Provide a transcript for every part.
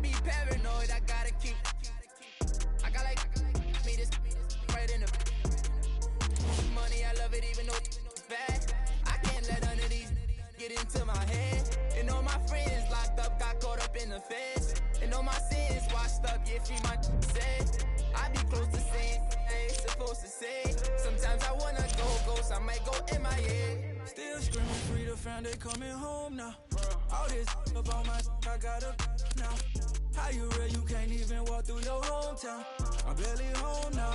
be paranoid, I gotta keep. I got like me this right in the money, I love it even though it's bad. I can't let none of these get into my head. And all my friends locked up, got caught up in the feds. And all my sins washed up, yeah, free my said. I be close to saying, I ain't supposed to say. Sometimes I wanna go ghost, I might go MIA. Still screaming free to find they coming home now. All this up on my, I got a now. How you real, you can't even walk through your hometown. I'm barely home now,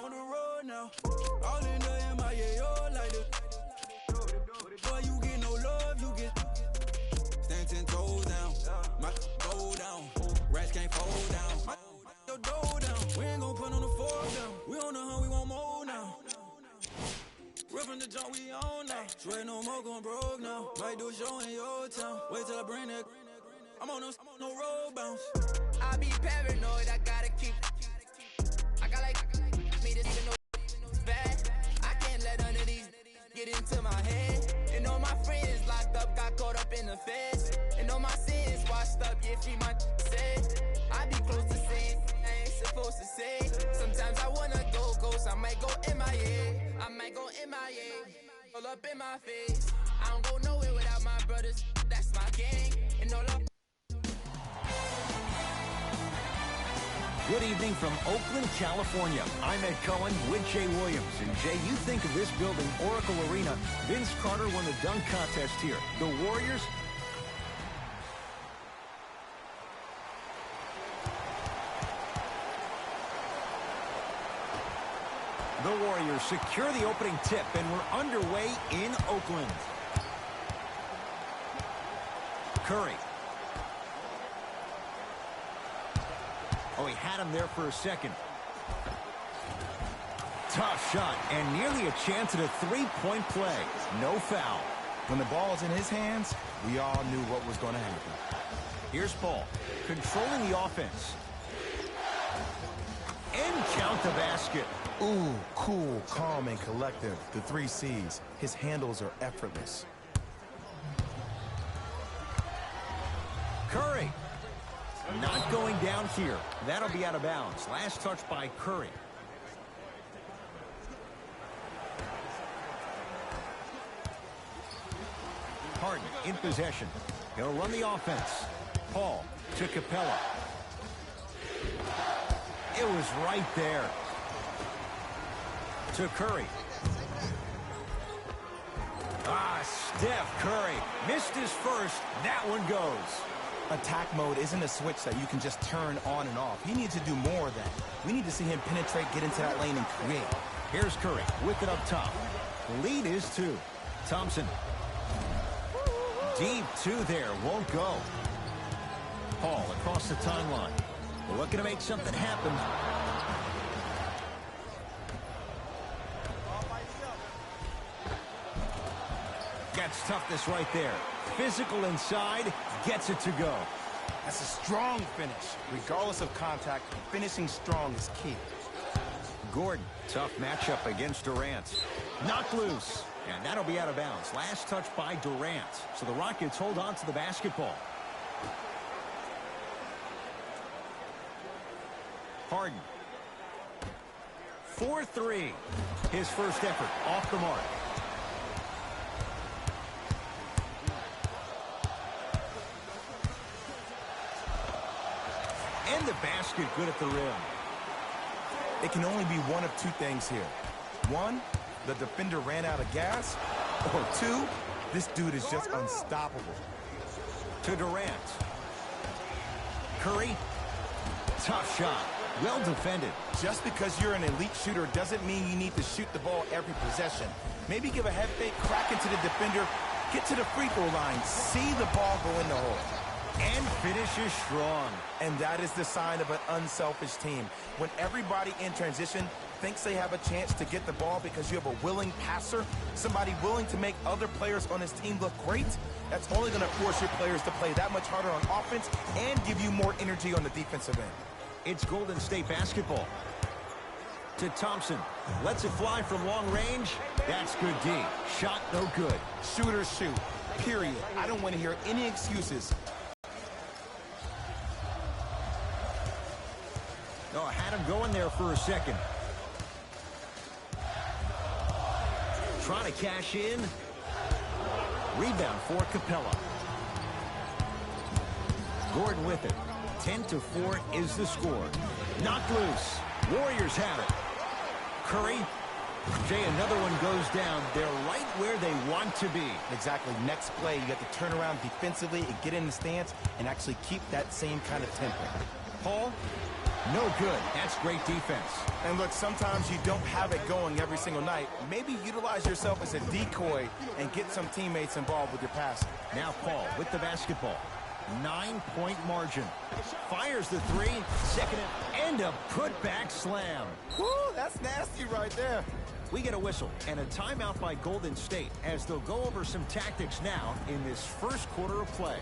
on the road now. All in the MIA, oh, like it. Boy, you get no love, you get stand 10 toes down. My go down, rats can't fold down. My your dough down, we ain't gon' put on the fork down. We on the hunt, we want more now. Real from the jump, we on now. Swear no more going broke now. Might do a show in your town. Wait till I bring that. I'm on no road bounce. I be paranoid, I gotta keep. I got like me this even though it's bad. I can't let none of these get into my head. And all my friends locked up, got caught up in the feds. And all my sins washed up, yeah, free my said. I be close to saying I ain't supposed to say. Sometimes I wanna go ghost, I might go MIA. I might go MIA, all up in my face. I don't go nowhere without my brothers, that's my gang. And all up. Good evening from Oakland, California. I'm Ed Cohen with Jay Williams. And Jay, you think of this building, Oracle Arena. Vince Carter won the dunk contest here. The Warriors... The Warriors secure the opening tip, and we're underway in Oakland. Curry. Oh, he had him there for a second. Tough shot, and nearly a chance at a three-point play. No foul. When the ball's in his hands, we all knew what was going to happen. Here's Paul, controlling the offense. And count the basket. Ooh, cool, calm, and collective. The 3 C's. His handles are effortless. Curry. Not going down here. That'll be out of bounds. Last touch by Curry. Harden in possession. He'll run the offense. Paul to Capella. It was right there. To Curry. Steph Curry missed his first. That one goes. Attack mode isn't a switch that you can just turn on and off. He needs to do more of that. We need to see him penetrate, get into that lane, and create. Here's Curry with it up top. Lead is 2. Thompson. Deep 2 there. Won't go. Paul across the timeline. Looking to make something happen. Gets toughness right there. Physical inside. Gets it to go. That's a strong finish. Regardless of contact, finishing strong is key. Gordon, tough matchup against Durant. Knocked loose. And that'll be out of bounds. Last touch by Durant. So the Rockets hold on to the basketball. Harden. 4-3. His first effort off the mark. And the basket good at the rim. It can only be one of 2 things here. 1, the defender ran out of gas. Or 2, this dude is just unstoppable. To Durant. Curry. Tough shot. Well defended. Just because you're an elite shooter doesn't mean you need to shoot the ball every possession. Maybe give a head fake, crack into the defender, get to the free throw line, see the ball go in the hole. And finishes strong. And that is the sign of an unselfish team. When everybody in transition thinks they have a chance to get the ball because you have a willing passer, somebody willing to make other players on his team look great, that's only going to force your players to play that much harder on offense and give you more energy on the defensive end. It's Golden State basketball. To Thompson. Lets it fly from long range. That's good D. Shot no good. Shooters shoot. Period. I don't want to hear any excuses. had him going there for a second. Trying to cash in. Rebound for Capella. Gordon with it. 10-4 is the score. Knocked loose. Warriors have it. Curry. Jay, another one goes down. They're right where they want to be. Exactly. Next play, you have to turn around defensively and get in the stance and actually keep that same kind of tempo. Paul, no good. That's great defense. And look, sometimes you don't have it going every single night. Maybe utilize yourself as a decoy and get some teammates involved with your passing. Now Paul with the basketball. 9-point margin. Fires the three. Second and a putback slam. Woo, that's nasty right there. We get a whistle and a timeout by Golden State as they'll go over some tactics now in this first quarter of play.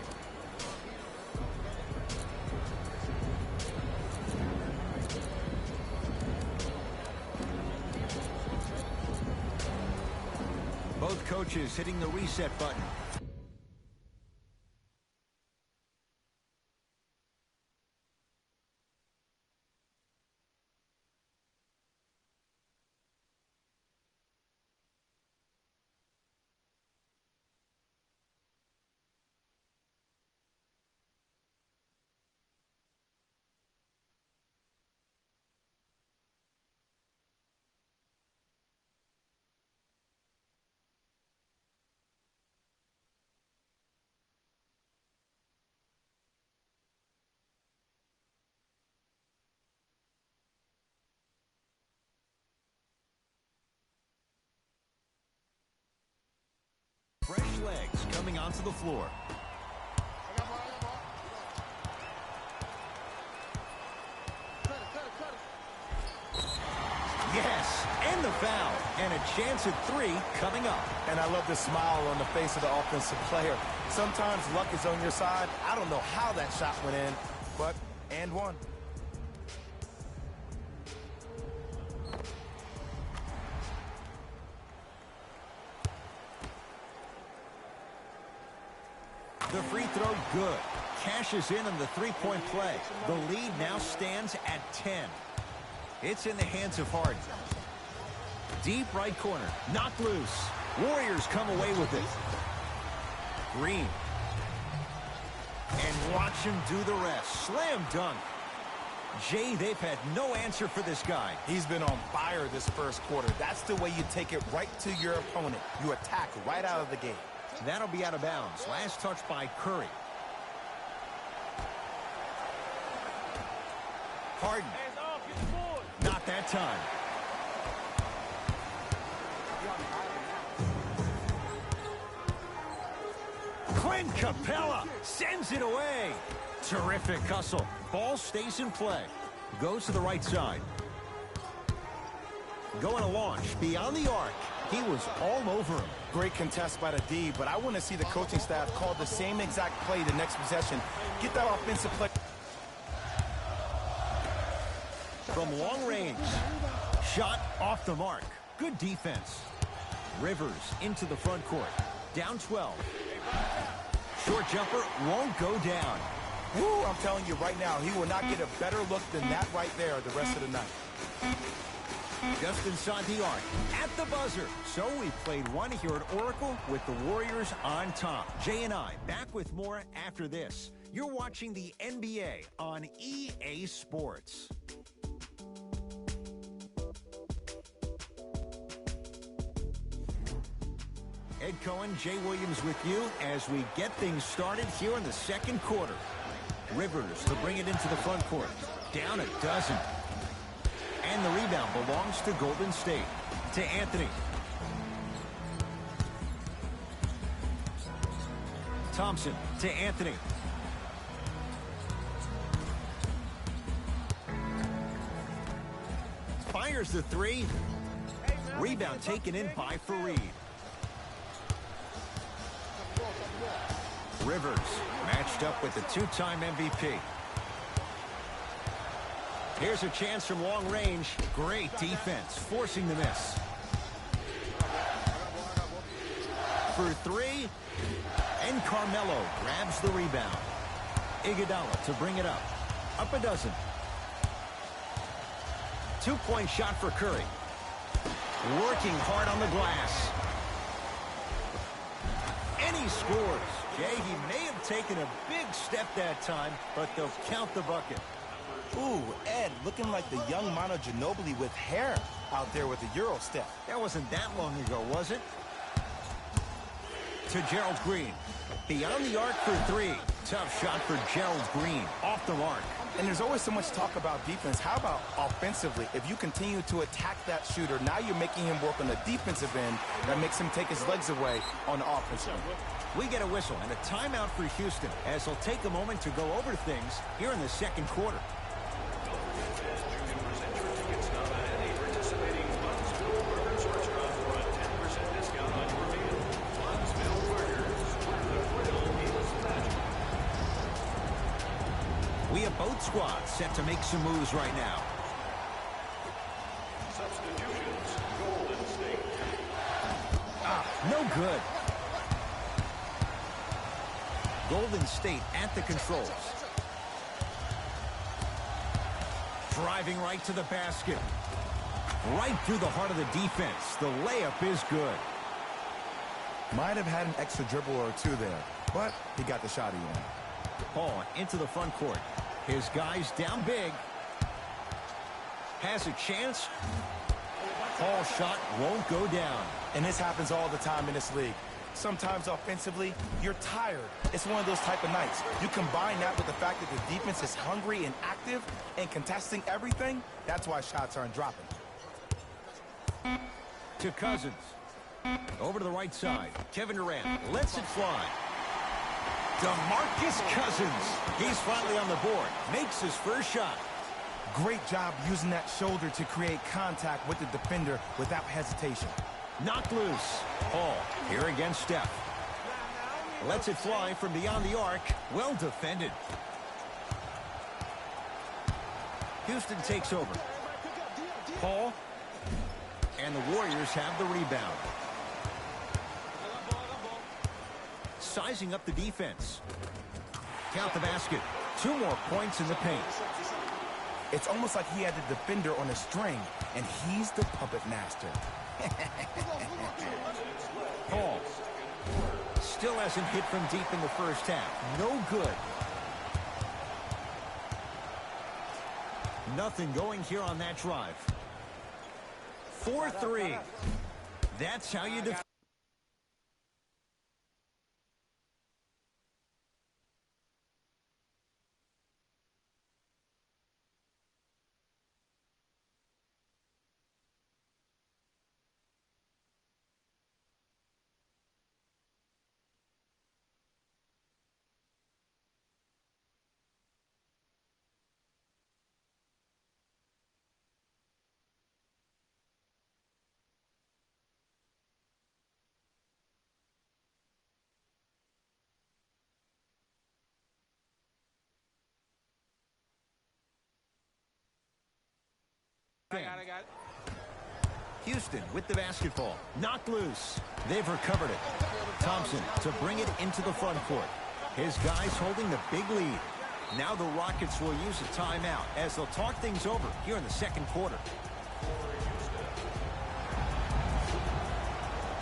Both coaches hitting the reset button. Fresh legs coming onto the floor. Yes, and the foul. And a chance at three coming up. And I love the smile on the face of the offensive player. Sometimes luck is on your side. I don't know how that shot went in, but and one. The free throw good. Cashes in on the three-point play. The lead now stands at 10. It's in the hands of Harden. Deep right corner. Knocked loose. Warriors come away with it. Green. And watch him do the rest. Slam dunk. Jay, they've had no answer for this guy. He's been on fire this first quarter. That's the way you take it right to your opponent. You attack right out of the gate. That'll be out of bounds. Last touch by Curry. Harden. Not that time. Clint Capella sends it away. Terrific hustle. Ball stays in play. Goes to the right side. Going to launch beyond the arc. He was all over him. Great contest by the D, but I want to see the coaching staff call the same exact play the next possession. Get that offensive play. From long range. Shot off the mark. Good defense. Rivers into the front court. Down 12. Short jumper won't go down. Woo, I'm telling you right now, he will not get a better look than that right there the rest of the night. Just inside the arc, at the buzzer. So we played one here at Oracle with the Warriors on top. Jay and I back with more after this. You're watching the NBA on EA Sports. Ed Cohen, Jay Williams with you as we get things started here in the second quarter. Rivers to bring it into the front court. Down a dozen. And the rebound belongs to Golden State. To Anthony. Thompson to Anthony. Fires the three. Rebound taken in by Fareed. Rivers matched up with the two-time MVP. Here's a chance from long range. Great defense, forcing the miss. For three, and Carmelo grabs the rebound. Iguodala to bring it up. Up a dozen. Two-point shot for Curry. Working hard on the glass. And he scores. Jay, he may have taken a big step that time, but they'll count the bucket. Ooh, Ed, looking like the young Manu Ginobili with hair out there with the Euro step. That wasn't that long ago, was it? To Gerald Green. Beyond the arc for three. Tough shot for Gerald Green. Off the mark. And there's always so much talk about defense. How about offensively? If you continue to attack that shooter, now you're making him work on the defensive end. That makes him take his legs away on the offensive end. We get a whistle and a timeout for Houston as they'll take a moment to go over things here in the second quarter. We have both squads set to make some moves right now. Substitutions, Golden State. No good. Golden State at the controls. Driving right to the basket. Right through the heart of the defense. The layup is good. Might have had an extra dribble or two there, but he got the shot he wanted. Paul into the front court. His guys down big. Has a chance. Paul's shot won't go down. And this happens all the time in this league. Sometimes offensively, you're tired. It's one of those type of nights. You combine that with the fact that the defense is hungry and active and contesting everything, that's why shots aren't dropping. To Cousins. Over to the right side. Kevin Durant lets it fly. DeMarcus Cousins. He's finally on the board. Makes his first shot. Great job using that shoulder to create contact with the defender without hesitation. Knocked loose. Paul here against Steph. Lets it fly from beyond the arc. Well defended. Houston takes over. Paul. And the Warriors have the rebound. Sizing up the defense. Count the basket. 2 more points in the paint. It's almost like he had the defender on a string, and he's the puppet master. Paul. Still hasn't hit from deep in the first half. No good. Nothing going here on that drive. 4-3. That's how you defend. I got it. Houston with the basketball. Knocked loose. They've recovered it. Thompson to bring it into the front court. His guys holding the big lead. Now the Rockets will use a timeout as they'll talk things over here in the second quarter.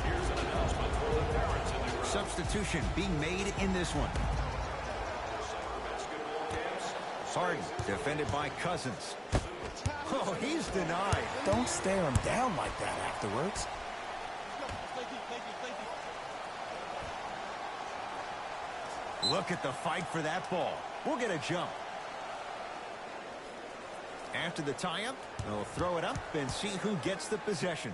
Here's an announcement for the parents in the crowd. Substitution being made in this one. Summer basketball camps. Harden defended by Cousins. Oh, he's denied. Don't stare him down like that afterwards. Look at the fight for that ball. We'll get a jump. After the tie-up, they'll throw it up and see who gets the possession.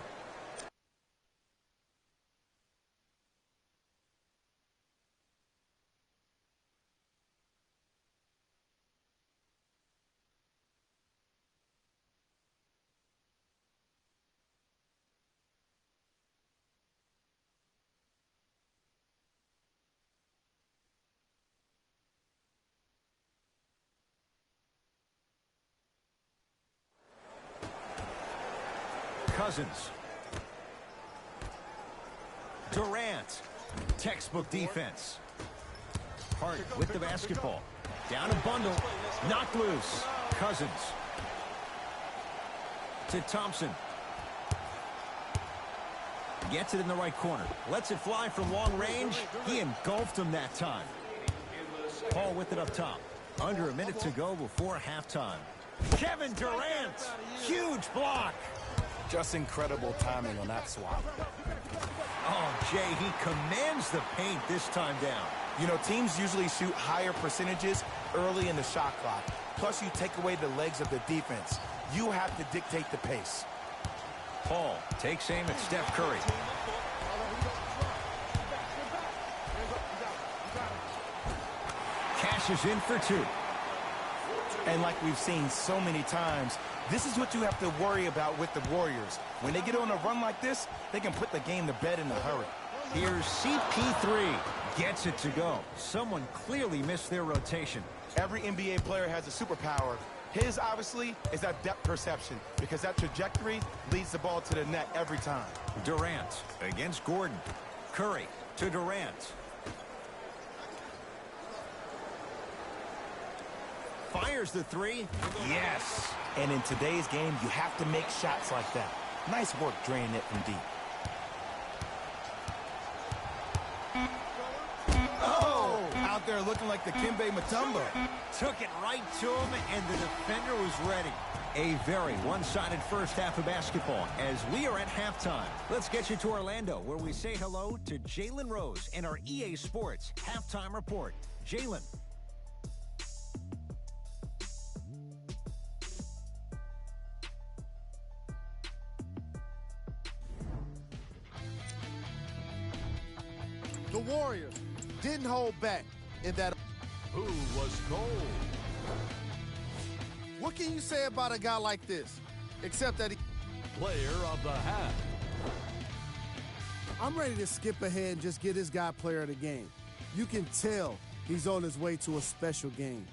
Cousins. Durant. Textbook defense. Hart with the basketball. Down a bundle. Knocked loose. Cousins. To Thompson. Gets it in the right corner. Lets it fly from long range. He engulfed him that time. Paul with it up top. Under a minute to go before halftime. Kevin Durant. Huge block. Just incredible timing on that swap. Oh, Jay, he commands the paint this time down. You know, teams usually shoot higher percentages early in the shot clock. Plus, you take away the legs of the defense. You have to dictate the pace. Paul takes aim at Steph Curry. Cashes in for two. And like we've seen so many times, this is what you have to worry about with the Warriors. When they get on a run like this, they can put the game to bed in a hurry. Here's CP3. Gets it to go. Someone clearly missed their rotation. Every NBA player has a superpower. His, obviously, is that depth perception, because that trajectory leads the ball to the net every time. Durant against Gordon. Curry to Durant. Fires the three. Yes. And in today's game, you have to make shots like that. Nice work draining it from deep. Oh! Out there looking like the Kimbe Mutombo. Took it right to him, and the defender was ready. A very one-sided first half of basketball as we are at halftime. Let's get you to Orlando, where we say hello to Jalen Rose and our EA Sports halftime report. Jalen. The Warriors didn't hold back in that. Who was cold? What can you say about a guy like this? Except that he... Player of the half. I'm ready to skip ahead and just get this guy player of the game. You can tell he's on his way to a special game.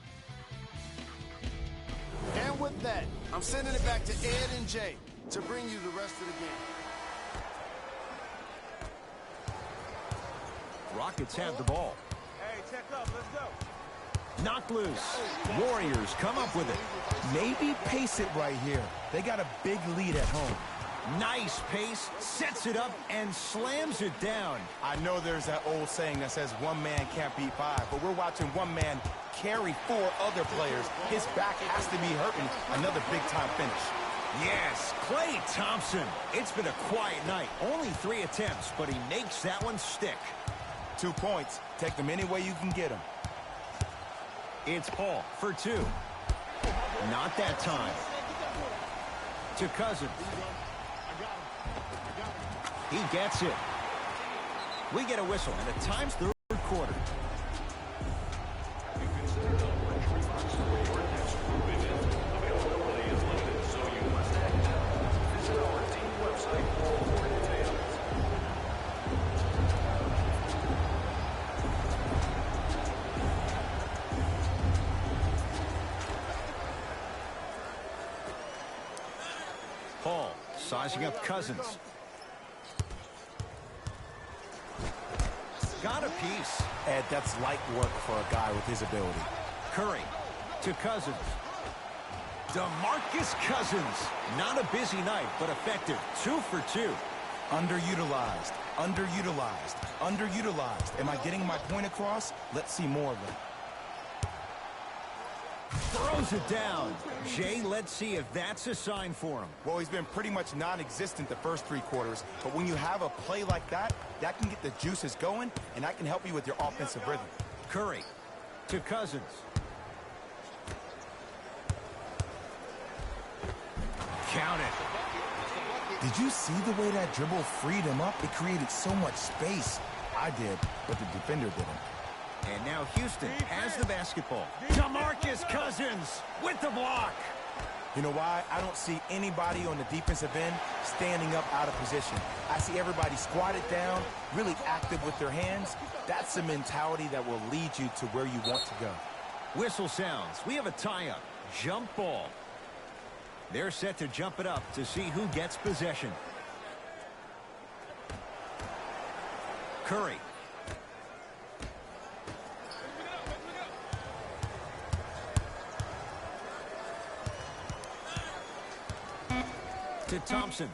And with that, I'm sending it back to Ed and Jay to bring you the rest of the game. Rockets have the ball. Hey, check up. Let's go. Knocked loose. Warriors come up with it. Maybe pace it right here. They got a big lead at home. Nice pace, sets it up, and slams it down. I know there's that old saying that says one man can't beat five, but we're watching one man carry four other players. His back has to be hurting. Another big-time finish. Yes, Klay Thompson. It's been a quiet night. Only 3 attempts, but he makes that one stick. 2 points. Take them any way you can get them. It's Paul for 2. Not that time. To Cousins. He gets it. We get a whistle, and the time's third quarter. Availability is limited, so you must act now. Visit our team website for more details. Paul sizing up Cousins. Got a piece. Ed, that's light work for a guy with his ability. Curry to Cousins. DeMarcus Cousins. Not a busy night, but effective. 2 for 2. Underutilized, underutilized, underutilized. Am I getting my point across? Let's see more of it. Throws it down. Jay, let's see if that's a sign for him. Well, he's been pretty much non-existent the first 3 quarters, but when you have a play like that, that can get the juices going, and that can help you with your offensive rhythm. Curry to Cousins. Count it. Did you see the way that dribble freed him up? It created so much space. I did, but the defender didn't. And now Houston has the basketball. DeMarcus Cousins with the block. You know why? I don't see anybody on the defensive end standing up out of position. I see everybody squatted down, really active with their hands. That's the mentality that will lead you to where you want to go. Whistle sounds. We have a tie-up. Jump ball. They're set to jump it up to see who gets possession. Curry. To Thompson.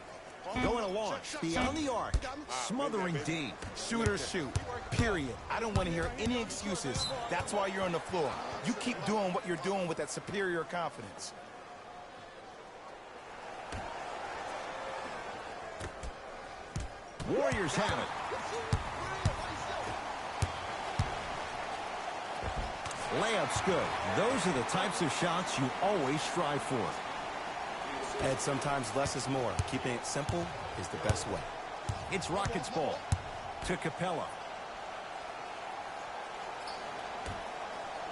Going to launch. Beyond the arc. Smothering D. Shoot or shoot. Period. I don't want to hear any excuses. That's why you're on the floor. You keep doing what you're doing with that superior confidence. Warriors have it. Layup's good. Those are the types of shots you always strive for. And sometimes less is more. Keeping it simple is the best way. It's Rockets ball. To Capella.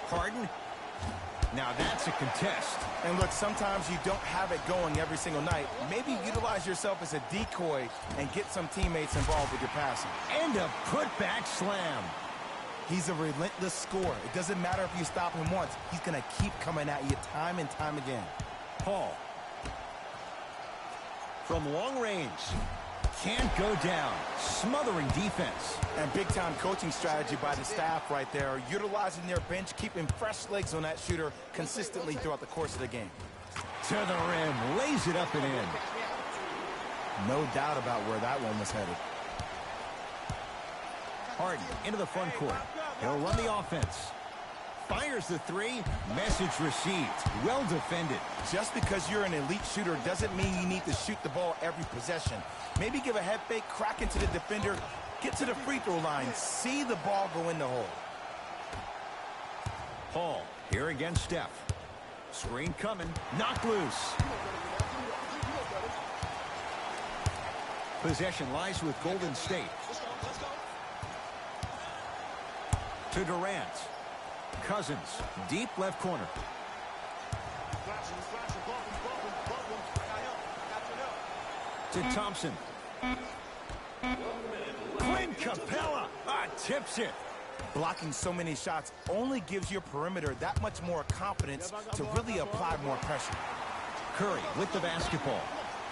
Harden. Now that's a contest. And look, sometimes you don't have it going every single night. Maybe utilize yourself as a decoy and get some teammates involved with your passing. And a putback slam. He's a relentless scorer. It doesn't matter if you stop him once. He's going to keep coming at you time and time again. Paul. From long range. Can't go down. Smothering defense. And big-time coaching strategy by the staff right there. Utilizing their bench, keeping fresh legs on that shooter consistently throughout the course of the game. To the rim. Lays it up and in. No doubt about where that one was headed. Harden into the front court. He'll run the offense. Fires the three. Message received. Well defended. Just because you're an elite shooter doesn't mean you need to shoot the ball every possession. Maybe give a head fake, crack into the defender, get to the free throw line, see the ball go in the hole. Paul here against Steph. Screen coming. Knocked loose. Possession lies with Golden State. To Durant. Cousins, deep left corner. To Thompson. Clint Capella tips it. Blocking so many shots only gives your perimeter that much more confidence to really apply more pressure. Curry with the basketball.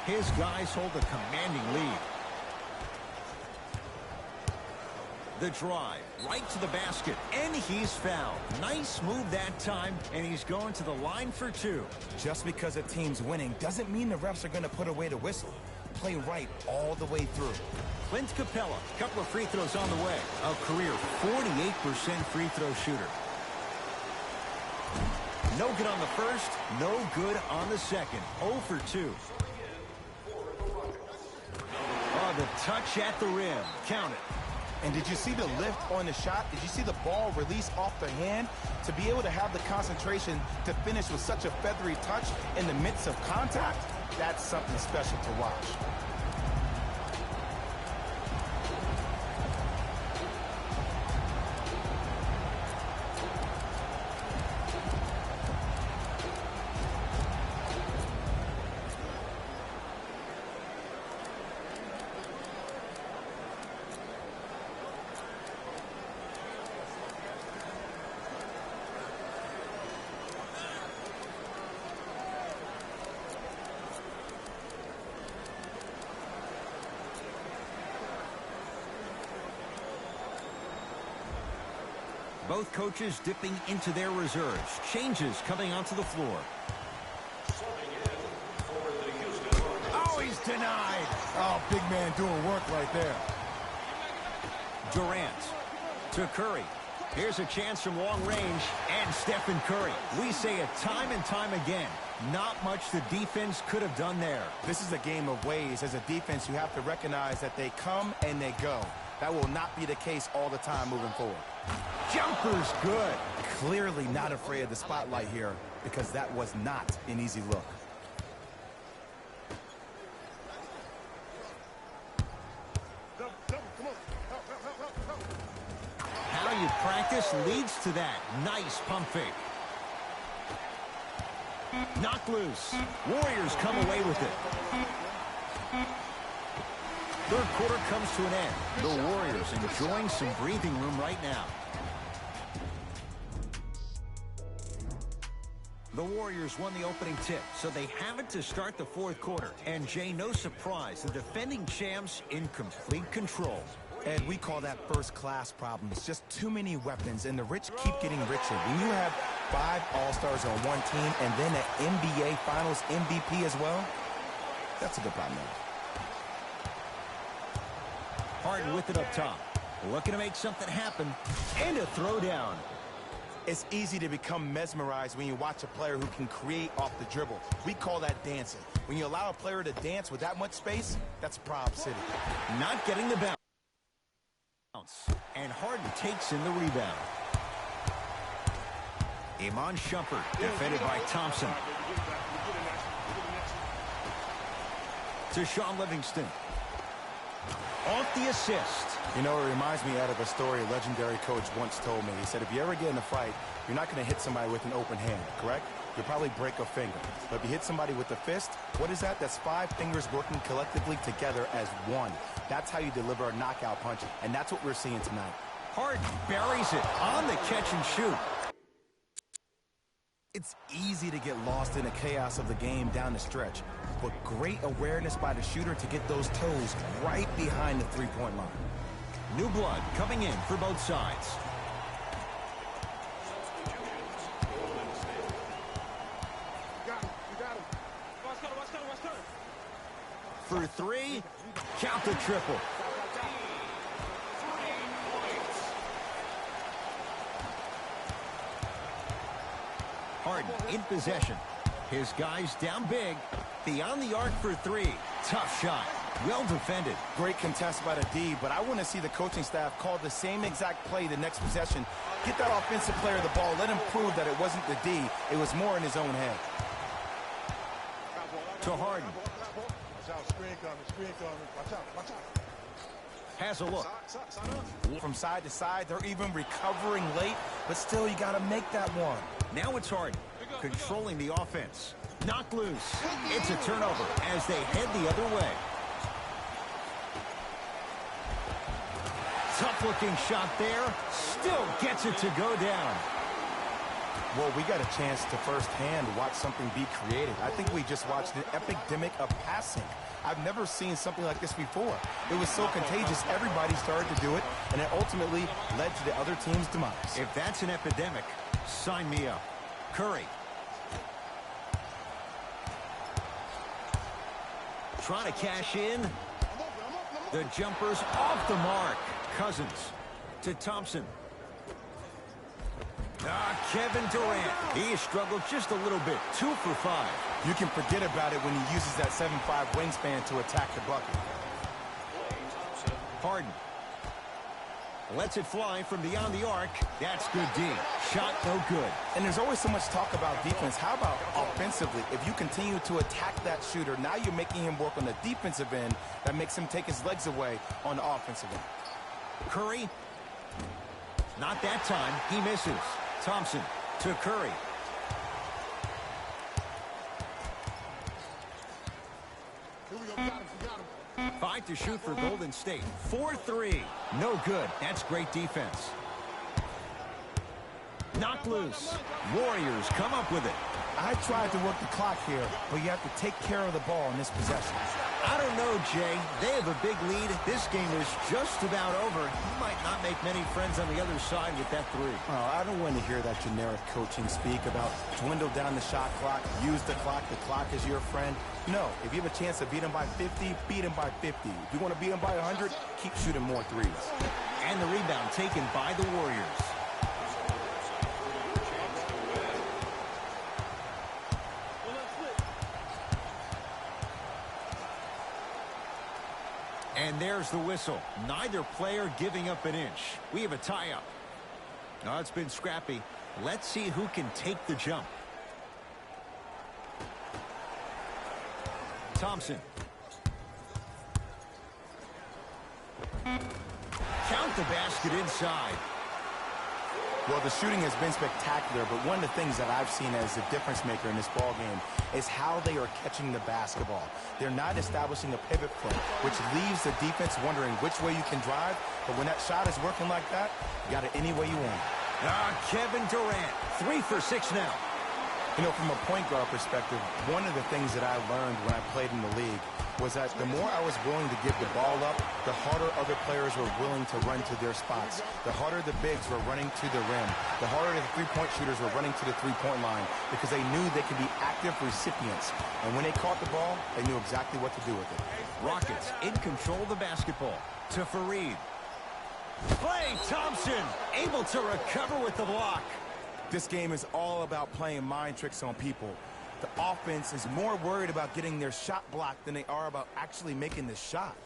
His guys hold a commanding lead. The drive, right to the basket, and he's fouled. Nice move that time, and he's going to the line for two. Just because a team's winning doesn't mean the refs are going to put away the whistle. Play right all the way through. Clint Capella, couple of free throws on the way. A career 48% free throw shooter. No good on the first, no good on the second. 0 for 2. Oh, the touch at the rim. Count it. And did you see the lift on the shot? Did you see the ball release off the hand? To be able to have the concentration to finish with such a feathery touch in the midst of contact, that's something special to watch. Both coaches dipping into their reserves. Changes coming onto the floor. Oh, he's denied. Oh, big man doing work right there. Durant to Curry. Here's a chance from long range, and Stephen Curry. We say it time and time again. Not much the defense could have done there. This is a game of ways. As a defense, you have to recognize that they come and they go. That will not be the case all the time moving forward. Jumper's good. Clearly not afraid of the spotlight here because that was not an easy look. How you practice leads to that. Nice pump fake. Knocked loose. Warriors come away with it. Third quarter comes to an end. The Warriors enjoying some breathing room right now. The Warriors won the opening tip, so they have it to start the fourth quarter. And Jay, no surprise, the defending champs in complete control. Ed, we call that first-class problems. Just too many weapons, and the rich keep getting richer. When you have 5 All-Stars on one team and then an NBA Finals MVP as well, That's a good problem. Harden with it up top. Looking to make something happen. And a throwdown. It's easy to become mesmerized when you watch a player who can create off the dribble. We call that dancing. When you allow a player to dance with that much space, that's Prob City. Not getting the bounce. And Harden takes in the rebound. Iman Shumpert defended by Thompson. To Shaun Livingston. Off the assist. You know, it reminds me out of a story a legendary coach once told me. He said, if you ever get in a fight, you're not going to hit somebody with an open hand, correct? You'll probably break a finger. But if you hit somebody with a fist, what is that? That's 5 fingers working collectively together as one. That's how you deliver a knockout punch, and that's what we're seeing tonight. Harden buries it on the catch and shoot. It's easy to get lost in the chaos of the game down the stretch, but great awareness by the shooter to get those toes right behind the three-point line. New blood coming in for both sides. For 3, count the triple. Harden in possession. His guys down big. Beyond the arc for 3. Tough shot. Well defended. Great contest by the D, but I want to see the coaching staff call the same exact play the next possession. Get that offensive player the ball. Let him prove that it wasn't the D. It was more in his own head. To Harden. Has a look. From side to side, they're even recovering late, but still you got to make that one. Now it's Harden, controlling the offense. Knocked loose. It's a turnover as they head the other way. Tough-looking shot there. Still gets it to go down. Well, we got a chance to firsthand watch something be created. I think we just watched an epidemic of passing. I've never seen something like this before. It was so contagious, everybody started to do it, and it ultimately led to the other team's demise. If that's an epidemic, sign me up. Curry. Trying to cash in. The jumper's off the mark. Cousins to Thompson. Kevin Durant. He has struggled just a little bit. 2 for 5. You can forget about it when he uses that 7'5" wingspan to attack the bucket. Harden. Lets it fly from beyond the arc. That's good D. Shot no good. And there's always so much talk about defense. How about offensively? If you continue to attack that shooter, now you're making him work on the defensive end. That makes him take his legs away on the offensive end. Curry. Not that time. He misses. Thompson to Curry. Five to shoot for Golden State. 4-3. No good. That's great defense. Knocked loose. Warriors come up with it. I tried to work the clock here, but you have to take care of the ball in this possession. I don't know, Jay. They have a big lead. This game is just about over. You might not make many friends on the other side with that 3. Oh, I don't want to hear that generic coaching speak about dwindle down the shot clock, use the clock is your friend. No, if you have a chance to beat him by 50, beat him by 50. If you want to beat him by 100, keep shooting more threes. And the rebound taken by the Warriors. And there's the whistle. Neither player giving up an inch. We have a tie-up. Now it's been scrappy. Let's see who can take the jump. Thompson. Count the basket inside. Well, the shooting has been spectacular, but one of the things that I've seen as a difference maker in this ball game is how they are catching the basketball. They're not establishing a pivot play, which leaves the defense wondering which way you can drive, but when that shot is working like that, you got it any way you want. Kevin Durant, 3 for 6 now. You know, from a point guard perspective, one of the things that I learned when I played in the league was that the more I was willing to give the ball up, the harder other players were willing to run to their spots. The harder the bigs were running to the rim. The harder the three-point shooters were running to the three-point line because they knew they could be active recipients. And when they caught the ball, they knew exactly what to do with it. Rockets in control of the basketball to Fareed. Klay Thompson able to recover with the block. This game is all about playing mind tricks on people. The offense is more worried about getting their shot blocked than they are about actually making the shot.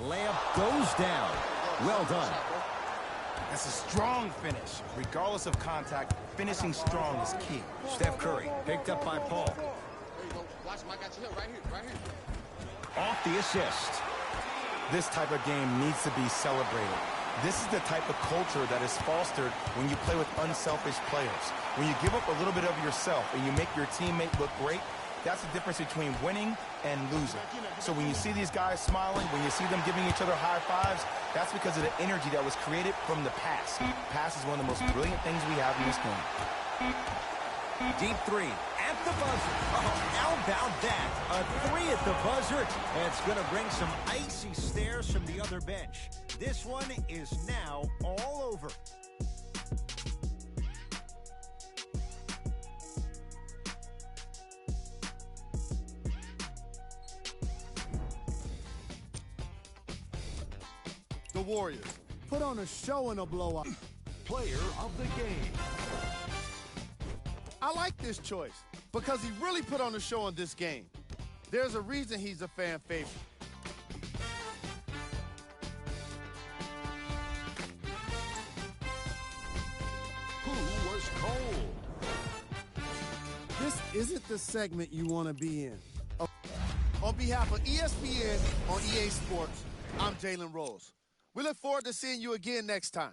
Layup goes down. Well done. That's a strong finish. Regardless of contact, finishing strong is key. Steph Curry picked up by Paul. Off the assist. This type of game needs to be celebrated. This is the type of culture that is fostered when you play with unselfish players. When you give up a little bit of yourself and you make your teammate look great, that's the difference between winning and losing. So when you see these guys smiling, when you see them giving each other high fives, that's because of the energy that was created from the pass. Pass is one of the most brilliant things we have in this game. Deep three at the buzzer. Oh, how about that? A three at the buzzer. That's going to bring some icy stares from the other bench. This one is now all over. The Warriors put on a show in a blowout. Player of the game. I like this choice because he really put on a show in this game. There's a reason he's a fan favorite. Who was cold? This isn't the segment you want to be in. On behalf of ESPN on EA Sports, I'm Jalen Rose. We look forward to seeing you again next time.